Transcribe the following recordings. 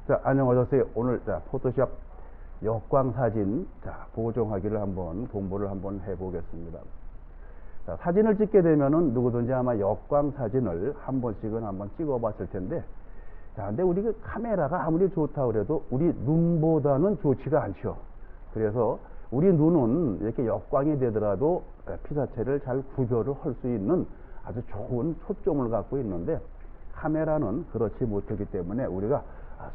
자, 안녕하세요. 오늘 포토샵 역광 사진 보정하기를 한번 공부를 한번 해보겠습니다. 자, 사진을 찍게 되면은 누구든지 아마 역광 사진을 한 번씩은 한번 찍어봤을 텐데, 자, 근데 우리 그 카메라가 아무리 좋다 그래도 우리 눈보다는 좋지가 않죠. 그래서 우리 눈은 이렇게 역광이 되더라도 피사체를 잘 구별을 할 수 있는 아주 좋은 초점을 갖고 있는데, 카메라는 그렇지 못하기 때문에 우리가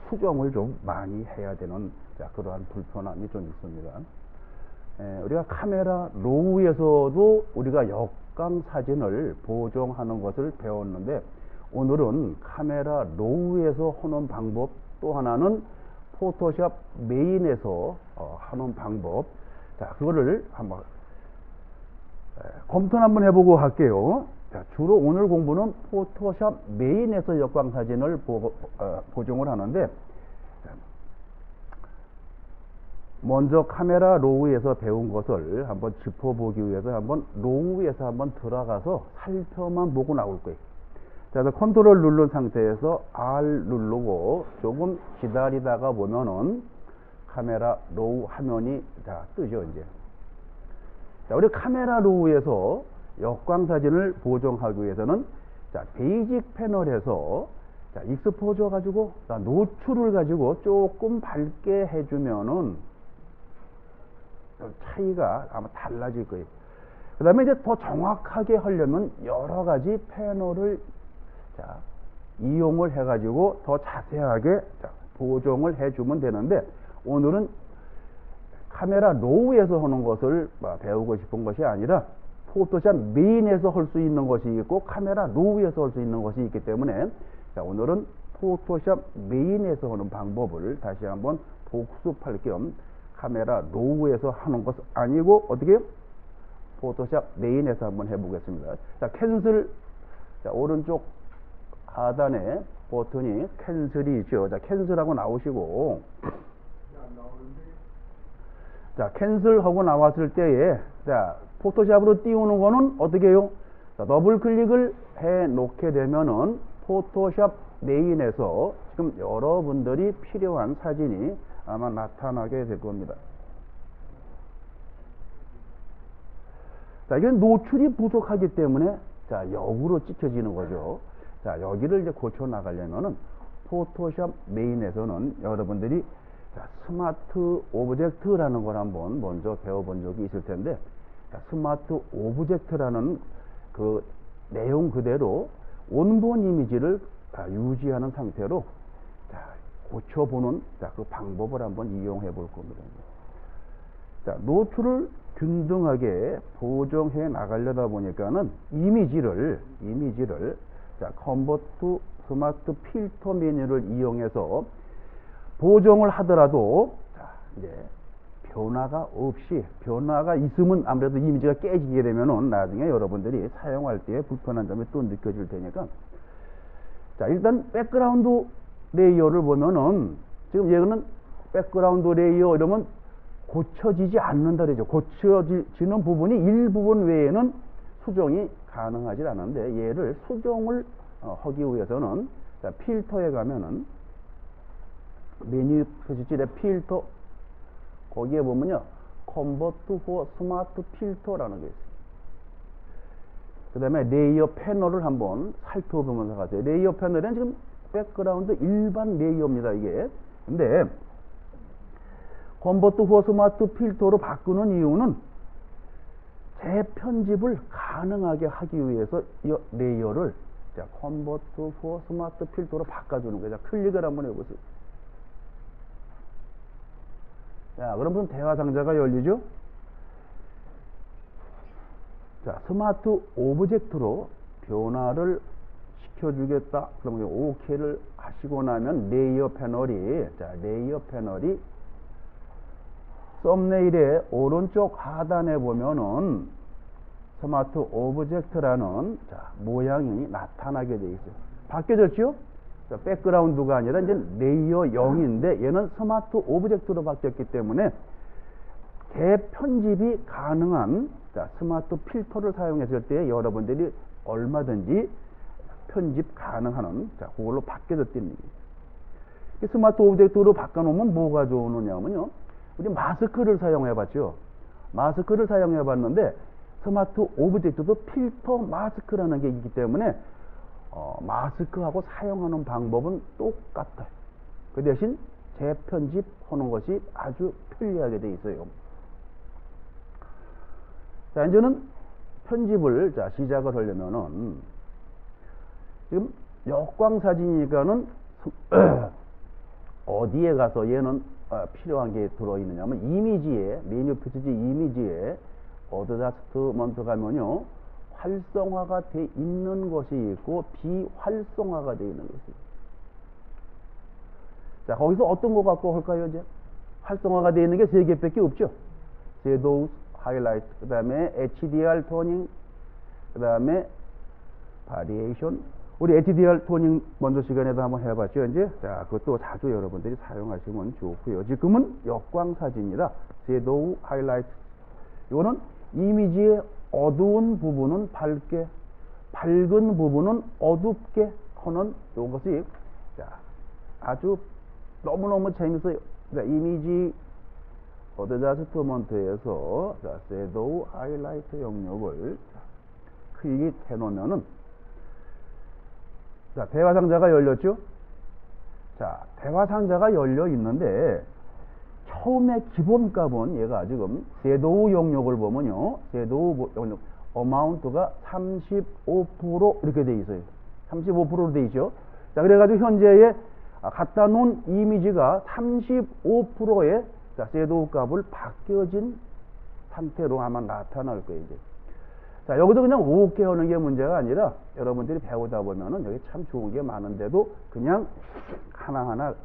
수정을 좀 많이 해야 되는 그러한 불편함이 좀 있습니다. 우리가 카메라 로우에서도 우리가 역광 사진을 보정하는 것을 배웠는데, 오늘은 카메라 로우에서 하는 방법, 또 하나는 포토샵 메인에서 하는 방법, 자, 그거를 한번 검토 한번 해보고 할게요. 자, 주로 오늘 공부는 포토샵 메인에서 역광 사진을 보정을 하는데, 먼저 카메라 로우에서 배운 것을 한번 짚어보기 위해서 한번 로우에서 한번 들어가서 살펴만 보고 나올 거예요. 자, 그래서 컨트롤 누른 상태에서 R 누르고 조금 기다리다가 보면은 카메라 로우 화면이 뜨죠, 이제. 자, 우리 카메라 로우에서 역광 사진을 보정하기 위해서는 베이직 패널에서 익스포저 가지고 노출을 가지고 조금 밝게 해주면은 차이가 아마 달라질 거예요. 그 다음에 이제 더 정확하게 하려면 여러 가지 패널을 이용을 해가지고 더 자세하게 보정을 해주면 되는데, 오늘은 카메라 로우에서 하는 것을 배우고 싶은 것이 아니라 포토샵 메인에서 할 수 있는 것이 있고 카메라 로우에서 할 수 있는 것이 있기 때문에, 오늘은 포토샵 메인에서 하는 방법을 다시 한번 복습할 겸 카메라 로우에서 하는 것 아니고 어떻게 포토샵 메인에서 한번 해보겠습니다. 자, 캔슬, 오른쪽 하단에 버튼이 캔슬이 있죠. 자, 캔슬하고 나오시고, 자, 캔슬하고 나왔을 때에 포토샵으로 띄우는 거는 어떻게 해요? 더블 클릭을 해 놓게 되면은 포토샵 메인에서 지금 여러분들이 필요한 사진이 아마 나타나게 될 겁니다. 자, 이건 노출이 부족하기 때문에 역으로 찍혀지는 거죠. 자, 여기를 이제 고쳐 나가려면은 포토샵 메인에서는 여러분들이 스마트 오브젝트라는 걸 한번 먼저 배워본 적이 있을 텐데, 스마트 오브젝트라는 그 내용 그대로 원본 이미지를 유지하는 상태로 고쳐보는 그 방법을 한번 이용해 볼 겁니다. 자, 노출을 균등하게 보정해 나가려다 보니까는 이미지를 컨버트 스마트 필터 메뉴를 이용해서 보정을 하더라도 이제 변화가 없이, 변화가 있으면 아무래도 이미지가 깨지게 되면은 나중에 여러분들이 사용할 때 불편한 점이 또 느껴질 테니까, 자, 일단 백그라운드 레이어를 보면은 지금 얘는 백그라운드 레이어 이러면 고쳐지지 않는다 그러죠. 고쳐지는 부분이 일부분 외에는 수정이 가능하지 않은데, 얘를 수정을 하기 위해서는 필터에 가면은 메뉴 표시줄에 필터, 거기에 보면요 컨버트 for 스마트 필터라는 게 있어요. 그 다음에 레이어 패널을 한번 살펴보면서 가세요. 레이어 패널은 지금 백그라운드 일반 레이어입니다, 이게. 근데 컨버트 for 스마트 필터로 바꾸는 이유는 재편집을 가능하게 하기 위해서 이 레이어를 컨버트 for 스마트 필터로 바꿔주는 거예요. 클릭을 한번 해보세요. 자, 그러면 대화 상자가 열리죠? 자, 스마트 오브젝트로 변화를 시켜주겠다. 그러면 OK를 하시고 나면 레이어 패널이, 레이어 패널이 썸네일의 오른쪽 하단에 보면은 스마트 오브젝트라는 모양이 나타나게 되어 있어요. 바뀌어졌죠? 백그라운드가 아니라 이제 레이어 0인데 얘는 스마트 오브젝트로 바뀌었기 때문에 재편집이 가능한 스마트 필터를 사용했을 때 여러분들이 얼마든지 편집 가능한 그걸로 바뀌어졌다는 얘기죠. 스마트 오브젝트로 바꿔놓으면 뭐가 좋으냐면요. 우리 마스크를 사용해 봤죠. 마스크를 사용해 봤는데 스마트 오브젝트도 필터 마스크라는 게 있기 때문에 마스크하고 사용하는 방법은 똑같아요. 그 대신 재편집하는 것이 아주 편리하게 돼 있어요. 자, 이제는 편집을 시작을 하려면은 지금 역광 사진이니까는 어디에 가서 얘는 필요한 게 들어있느냐면 이미지에 메뉴 표시지 이미지에 어드저스트먼트 가면요 활성화가 돼 있는 것이 있고 비활성화가 돼 있는 것이 있어요. 자, 거기서 어떤 거 갖고 할까요? 이제 활성화가 돼 있는 게 세 개밖에 없죠. 섀도우, 하이라이트, 그 다음에 HDR 토닝, 그 다음에 바리에이션. 우리 HDR 토닝 먼저 시간에도 한번 해봤죠. 이제 자, 그것도 자주 여러분들이 사용하시면 좋고요. 지금은 역광 사진이라 섀도우, 하이라이트. 이거는 이미지의 어두운 부분은 밝게, 밝은 부분은 어둡게 하는 이것이 아주 너무너무 재밌어요. 그러니까 이미지 어드저스트먼트에서 섀도우, 하이라이트 영역을 클릭해 놓으면은 자, 대화 상자가 열렸죠? 자, 대화 상자가 열려 있는데 처음에 기본 값은 얘가 지금 섀도우 영역을 보면요. 섀도우 영역 어마운트가 35% 이렇게 돼 있어요. 35%로 돼 있죠. 자, 그래가지고 현재의 갖다 놓은 이미지가 35%의 섀도우 값을 바뀌어진 상태로 아마 나타날 거예요. 이제. 자, 여기서 그냥 오케이 하는 게 문제가 아니라 여러분들이 배우다 보면은 여기 참 좋은 게 많은데도 그냥 하나하나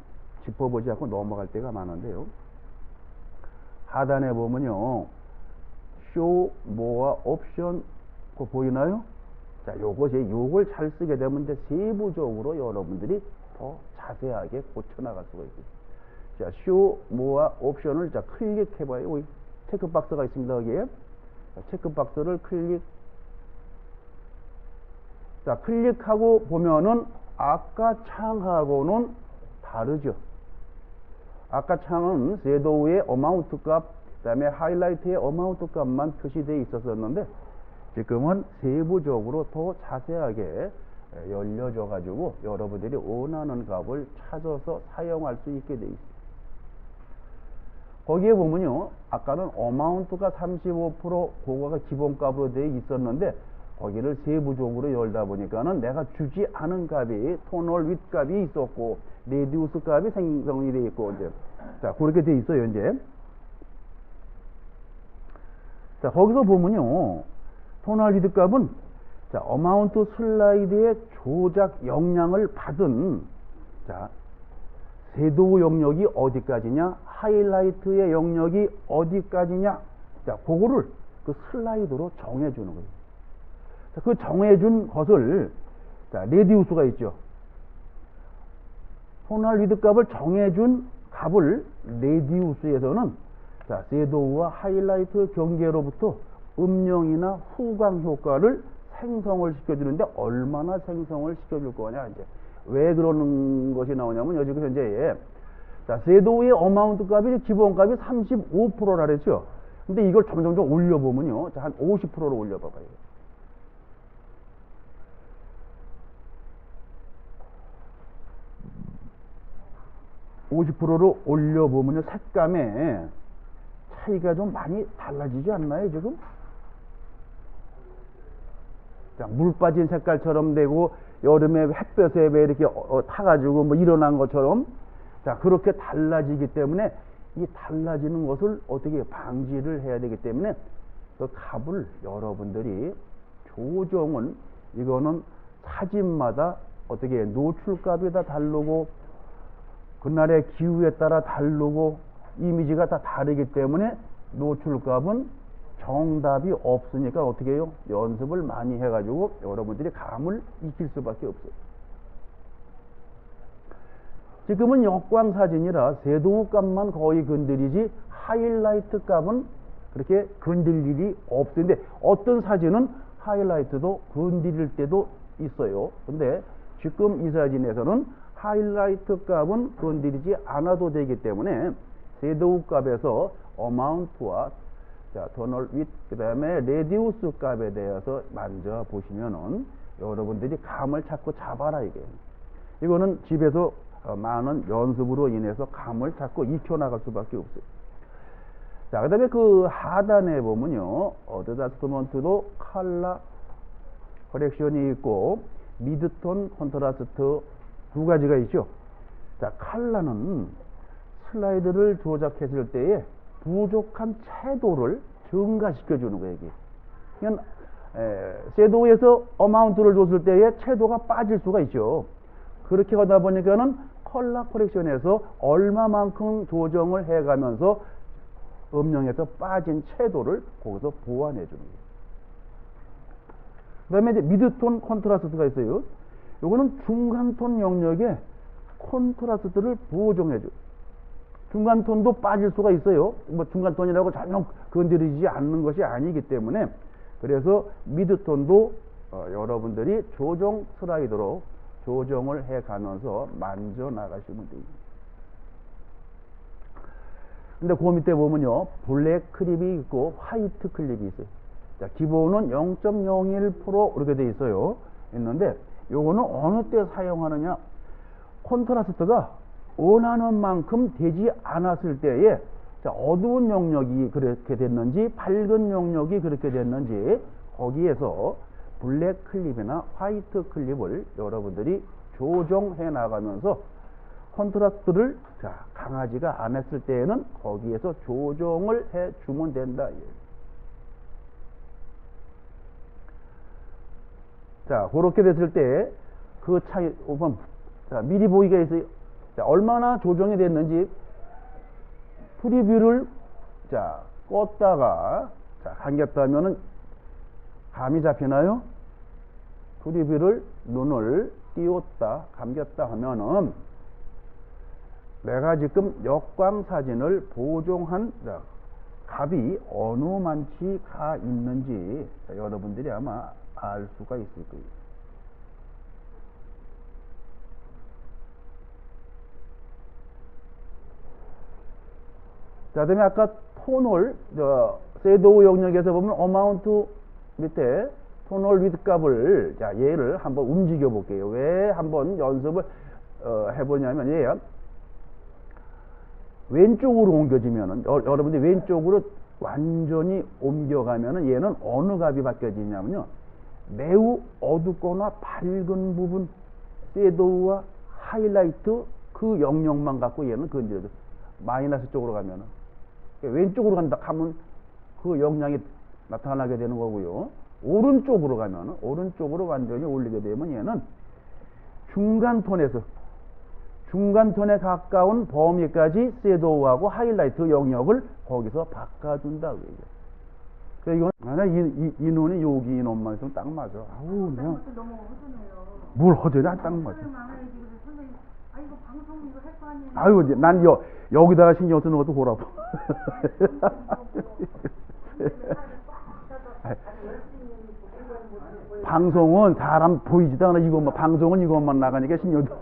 짚어보지 않고 넘어갈 때가 많은데요. 하단에 보면요. show more option 그거 보이나요? 자, 요걸 잘 쓰게 되면 이제 세부적으로 여러분들이 더 자세하게 고쳐나갈 수가 있어요. 자, show more option을 자, 클릭해봐요. 여기 체크박스가 있습니다. 여기에. 자, 체크박스를 자, 클릭하고 보면은 아까 창하고는 다르죠. 아까 창은 섀도우의 어마운트 값, 그 다음에 하이라이트의 어마운트 값만 표시되어 있었었는데 지금은 세부적으로 더 자세하게 열려져 가지고 여러분들이 원하는 값을 찾아서 사용할 수 있게 되어 있습니다. 거기에 보면요, 아까는 어마운트가 35% 그거가 기본값으로 되어 있었는데 거기를 세부적으로 열다 보니까는 내가 주지 않은 값이 토널 윗 값이 있었고 레디우스 값이 생성이 되어 있고 이제 자, 그렇게 되어 있어요. 이제 자, 거기서 보면요, 토널 윗 값은 자, 어마운트 슬라이드의 조작 역량을 받은 자, 섀도우 영역이 어디까지냐, 하이라이트의 영역이 어디까지냐, 자, 그거를 그 슬라이드로 정해주는 거예요. 자, 그 정해준 것을 자, 레디우스가 있죠. 토널 위드 값을 정해준 값을 레디우스에서는 자, 섀도우와 하이라이트 경계로부터 음영이나 후광 효과를 생성을 시켜주는데 얼마나 생성을 시켜줄 거냐. 이제 왜 그러는 것이 나오냐면 지금 현재 자, 섀도우의 어마운트 값이 기본 값이 35%라 그랬죠. 근데 이걸 점점 올려보면요, 자, 한 50%로 올려봐봐요. 50%로 올려보면 색감에 차이가 좀 많이 달라지지 않나요, 지금? 자, 물 빠진 색깔처럼 되고, 여름에 햇볕에 왜 이렇게 타가지고 뭐 일어난 것처럼, 자, 그렇게 달라지기 때문에 이 달라지는 것을 어떻게 방지를 해야 되기 때문에 그 값을 여러분들이 조정은 이거는 사진마다 어떻게 노출값이 다 다르고 그날의 기후에 따라 다르고 이미지가 다 다르기 때문에 노출값은 정답이 없으니까 어떻게 해요? 연습을 많이 해가지고 여러분들이 감을 익힐 수밖에 없어요. 지금은 역광 사진이라 섀도우 값만 거의 건드리지 하이라이트 값은 그렇게 건들 일이 없는데 어떤 사진은 하이라이트도 건드릴 때도 있어요. 근데 지금 이 사진에서는 하이라이트 값은 건드리지 않아도 되기 때문에 섀도우 값에서 어마운트와 자, tonal width 그 다음에 레디우스 값에 대해서 만져 보시면은 여러분들이 감을 자꾸 잡아라 이게. 이거는 집에서 많은 연습으로 인해서 감을 자꾸 익혀나갈 수밖에 없어요. 자, 그 다음에 그 하단에 보면요, 어드저스트먼트도 컬러 커렉션이 있고 미드톤 컨트라스트 두 가지가 있죠. 자, 컬러는 슬라이드를 조작했을 때에 부족한 채도를 증가시켜 주는 거예요. 이게. 그러니까 섀도우에서 어마운트를 줬을 때에 채도가 빠질 수가 있죠. 그렇게 하다 보니까는 컬러 커렉션에서 얼마만큼 조정을 해가면서 음영에서 빠진 채도를 거기서 보완해 주는 거예요. 그 다음에 이제 미드톤 컨트라스트가 있어요. 요거는 중간톤 영역에 컨트라스트를 보정해 줘. 중간톤도 빠질 수가 있어요. 뭐 중간톤이라고 전혀 건드리지 않는 것이 아니기 때문에 그래서 미드톤도 여러분들이 조정 슬라이드로 조정을 해 가면서 만져 나가시면 됩니다. 근데 그 밑에 보면요, 블랙 클립이 있고 화이트 클립이 있어요. 자, 기본은 0.01% 이렇게 돼 있어요. 있는데 요거는 어느 때 사용하느냐? 콘트라스트가 원하는 만큼 되지 않았을 때에 자, 어두운 영역이 그렇게 됐는지 밝은 영역이 그렇게 됐는지 거기에서 블랙 클립이나 화이트 클립을 여러분들이 조정해 나가면서 컨트라스트를 자, 강하지가 않았을 때에는 거기에서 조정을 해 주면 된다. 자, 그렇게 됐을 때 그 차이 자, 미리 보기가 있어요. 자, 얼마나 조정이 됐는지 프리뷰를 자, 껐다가 자, 감겼다면은 감이 잡히나요? 프리뷰를 눈을 띄웠다 감겼다 하면은 내가 지금 역광 사진을 보정한 자, 값이 어느 만치 가 있는지 자, 여러분들이 아마 알 수가 있을 거예요. 자, 그다음에 아까 톤홀 섀도우 영역에서 보면 어마운트 밑에 톤홀 위드 값을 자, 얘를 한번 움직여 볼게요. 왜 한번 연습을 해보냐면 얘야 왼쪽으로 옮겨지면은 여러분들이 왼쪽으로 완전히 옮겨가면은 얘는 어느 값이 바뀌어지냐면요, 매우 어둡거나 밝은 부분 섀도우와 하이라이트 그 영역만 갖고 얘는 건드려져. 마이너스 쪽으로 가면은 왼쪽으로 간다 하면 그 영향이 나타나게 되는 거고요. 오른쪽으로 가면은 오른쪽으로 완전히 올리게 되면 얘는 중간톤에서 중간톤에 가까운 범위까지 섀도우하고 하이라이트 영역을 거기서 바꿔준다. 그러니까 이건 이 눈이 여기 이놈만 있으면 딱 맞아. 아우 그냥 너무 허전해요. 뭘 허전해? 딱 맞아. 아 이거 방송 이거 할 거 아니에요. 아이고 난 여기다가 신경 쓰는 것도 보라고. 방송은 사람 보이지도 않아. 이것만 방송은 이것만 나가니까 신경 써.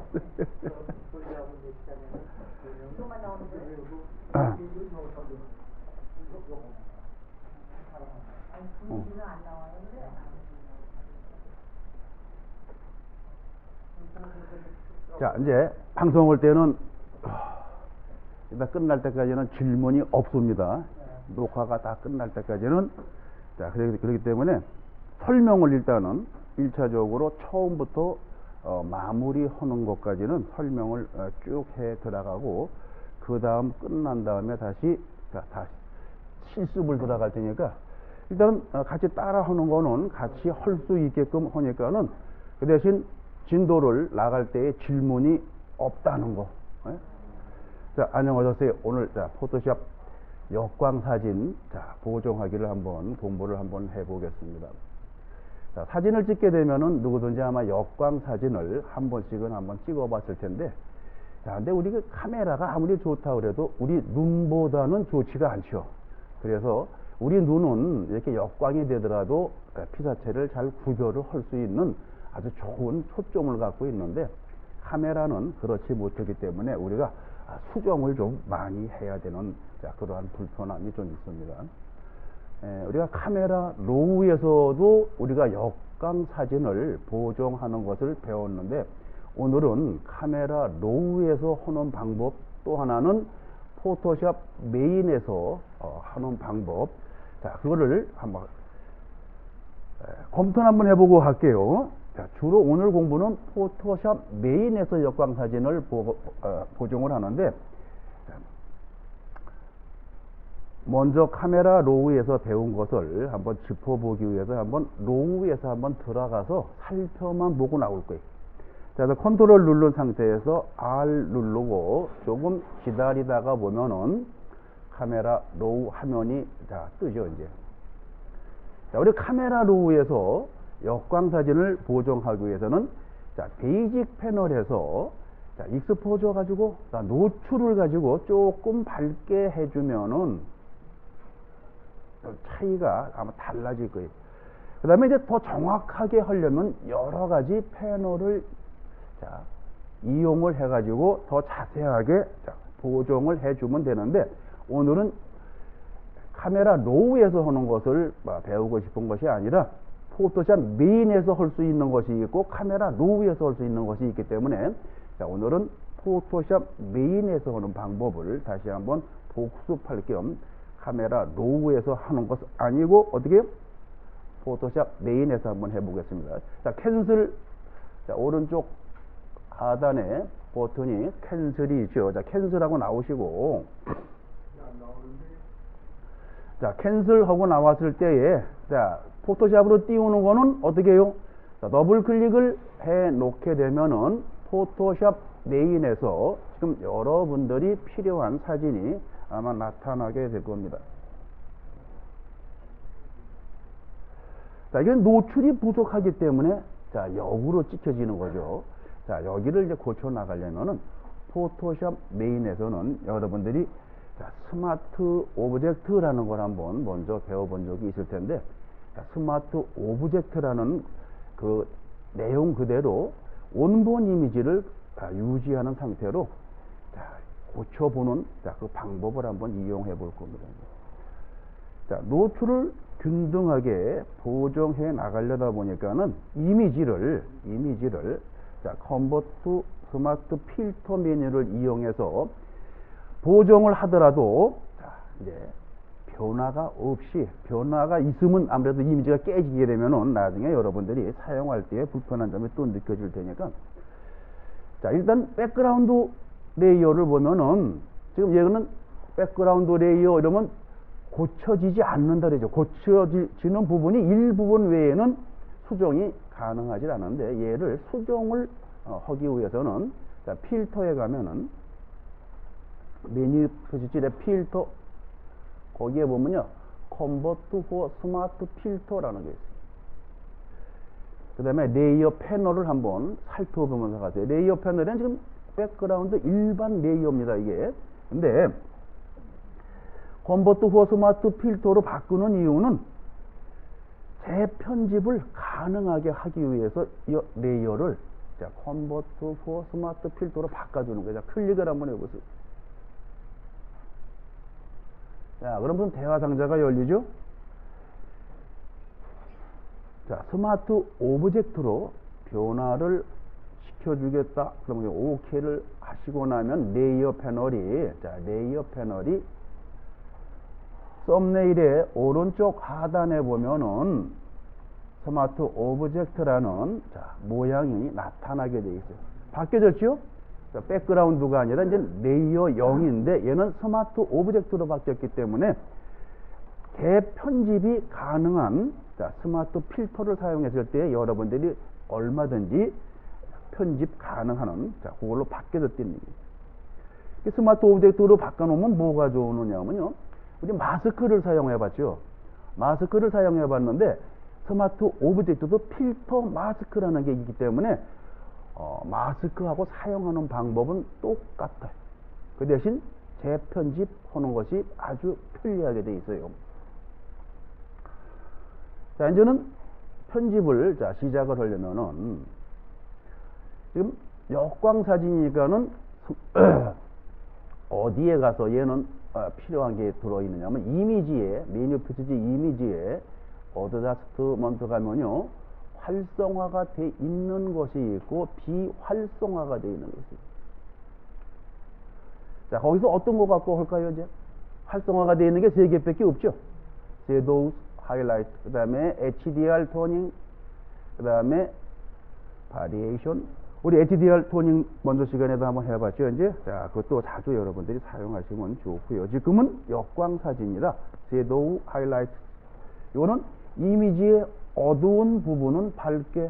자, 이제 방송 올 때는 일단 끝날 때까지는 질문이 없습니다. 녹화가 다 끝날 때까지는. 자, 그렇기 때문에 설명을 일단은 1차적으로 처음부터 마무리하는 것까지는 설명을 쭉 해 들어가고 그 다음 끝난 다음에 다시 실습을 들어갈 테니까 일단은 같이 따라 하는 거는 같이 할 수 있게끔 하니까는 그 대신 진도를 나갈 때에 질문이 없다는 거. 자, 안녕하세요. 오늘 포토샵 역광 사진 보정하기를 한번 공부를 한번 해보겠습니다. 자, 사진을 찍게 되면은 누구든지 아마 역광 사진을 한 번씩은 한번 찍어봤을 텐데, 자, 근데 우리 그 카메라가 아무리 좋다 그래도 우리 눈보다는 좋지가 않죠. 그래서 우리 눈은 이렇게 역광이 되더라도 피사체를 잘 구별을 할 수 있는 아주 좋은 초점을 갖고 있는데, 카메라는 그렇지 못하기 때문에 우리가 수정을 좀 많이 해야 되는 그러한 불편함이 좀 있습니다. 우리가 카메라 로우에서도 우리가 역광 사진을 보정하는 것을 배웠는데, 오늘은 카메라 로우에서 하는 방법, 또 하나는 포토샵 메인에서 하는 방법, 자, 그거를 한번 검토 한번 해보고 할게요. 자, 주로 오늘 공부는 포토샵 메인에서 역광 사진을 보정을 하는데, 먼저 카메라 로우에서 배운 것을 한번 짚어보기 위해서 한번 로우에서 한번 들어가서 살펴만 보고 나올 거예요. 자, 그래서 컨트롤 누른 상태에서 R 누르고 조금 기다리다가 보면은 카메라 로우 화면이 뜨죠, 이제. 자, 우리 카메라 로우에서 역광 사진을 보정하기 위해서는 베이직 패널에서 익스포저 가지고 노출을 가지고 조금 밝게 해주면은 차이가 아마 달라질 거예요. 그 다음에 이제 더 정확하게 하려면 여러 가지 패널을 이용을 해가지고 더 자세하게 보정을 해주면 되는데, 오늘은 카메라 로우에서 하는 것을 배우고 싶은 것이 아니라 포토샵 메인에서 할 수 있는 것이 있고 카메라 로우에서 할 수 있는 것이 있기 때문에, 오늘은 포토샵 메인에서 하는 방법을 다시 한번 복습할 겸 카메라 로우에서 하는 것 아니고 어떻게 포토샵 메인에서 한번 해보겠습니다. 자, 캔슬, 오른쪽 하단에 버튼이 캔슬이 있죠. 자, 캔슬하고 나오시고, 자, 캔슬하고 나왔을 때에 포토샵으로 띄우는 거는 어떻게 해요? 더블 클릭을 해 놓게 되면은 포토샵 메인에서 지금 여러분들이 필요한 사진이 아마 나타나게 될 겁니다. 자, 이게 노출이 부족하기 때문에 역으로 찍혀지는 거죠. 자, 여기를 이제 고쳐 나가려면은 포토샵 메인에서는 여러분들이 스마트 오브젝트라는 걸 한번 먼저 배워본 적이 있을 텐데, 스마트 오브젝트라는 그 내용 그대로 원본 이미지를 유지하는 상태로 고쳐보는 그 방법을 한번 이용해 볼 겁니다. 자, 노출을 균등하게 보정해 나가려다 보니까는 이미지를 컨버트 스마트 필터 메뉴를 이용해서 보정을 하더라도 이제 변화가 없이, 변화가 있으면 아무래도 이미지가 깨지게 되면은 나중에 여러분들이 사용할 때 불편한 점이 또 느껴질 테니까, 자, 일단 백그라운드 레이어를 보면은 지금 얘는 백그라운드 레이어 이러면 고쳐지지 않는다 그러죠. 고쳐지는 부분이 일부분 외에는 수정이 가능하지 않은데, 얘를 수정을 하기 위해서는 필터에 가면은 메뉴 표시줄에 필터, 거기에 보면요 컨버트 for 스마트 필터라는 게 있어요. 그 다음에 레이어 패널을 한번 살펴보면서 가세요. 레이어 패널은 지금 백그라운드 일반 레이어입니다, 이게. 근데 컨버트 for 스마트 필터로 바꾸는 이유는 재편집을 가능하게 하기 위해서 이 레이어를 컨버트 for 스마트 필터로 바꿔주는 거예요. 클릭을 한번 해보세요. 자, 그러면 대화 상자가 열리죠? 자, 스마트 오브젝트로 변화를 시켜주겠다. 그러면 OK를 하시고 나면 레이어 패널이, 레이어 패널이 썸네일의 오른쪽 하단에 보면은 스마트 오브젝트라는 모양이 나타나게 되어 있어요. 바뀌어졌죠? 백그라운드가 아니라 이제 레이어 0인데 얘는 스마트 오브젝트로 바뀌었기 때문에 재편집이 가능한 스마트 필터를 사용했을 때 여러분들이 얼마든지 편집 가능한 그걸로 바뀌어졌다는 얘기예요. 스마트 오브젝트로 바꿔놓으면 뭐가 좋으냐면요, 우리 마스크를 사용해 봤죠. 마스크를 사용해 봤는데 스마트 오브젝트도 필터 마스크라는 게 있기 때문에 마스크하고 사용하는 방법은 똑같아요. 그 대신 재편집하는 것이 아주 편리하게 되어 있어요. 자, 이제는 편집을 시작을 하려면은 지금 역광 사진이니까는 어디에 가서 얘는 필요한 게 들어있느냐 하면 이미지에, 메뉴 표시지 이미지에 어드저스트먼트 가면요 활성화가 돼 있는 것이 있고 비활성화가 돼 있는 것이 있어요. 자, 거기서 어떤 거 갖고 할까요? 이제 활성화가 되어 있는 게 세 개밖에 없죠. 섀도우, 하이라이트, 그 다음에 HDR 토닝, 그 다음에 바리에이션. 우리 HDR 토닝 먼저 시간에도 한번 해봤죠. 이제 자, 그것도 자주 여러분들이 사용하시면 좋고요. 지금은 역광 사진이다. 섀도우, 하이라이트. 이거는 이미지의 어두운 부분은 밝게,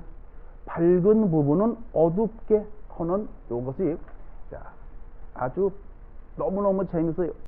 밝은 부분은 어둡게 하는 이것이 자, 아주 너무너무 재밌어요.